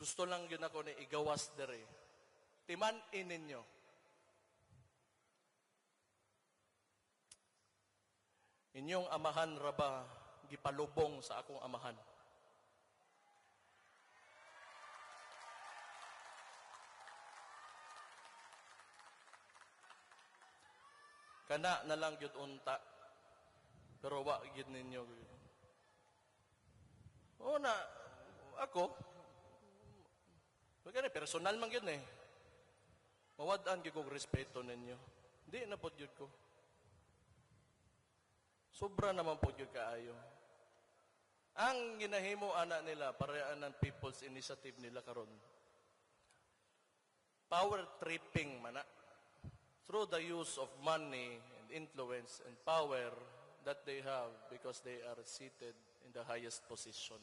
Gusto lang yun ako ni igawas dere. Timan-in ninyo. Inyong amahan raba gipalubong sa akong amahan. Kana na lang gyud unta. Pero wa gyud ninyo. O na ako Pagkana personal man gyud eh. Mawad-an gyud kog respeto ninyo. Di na pod gyud ko. Sobra naman po yung kaayo. Ang ginahimo ana nila, parehas ng People's Initiative nila karon. Power tripping mana. Through the use of money and influence and power that they have because they are seated in the highest position.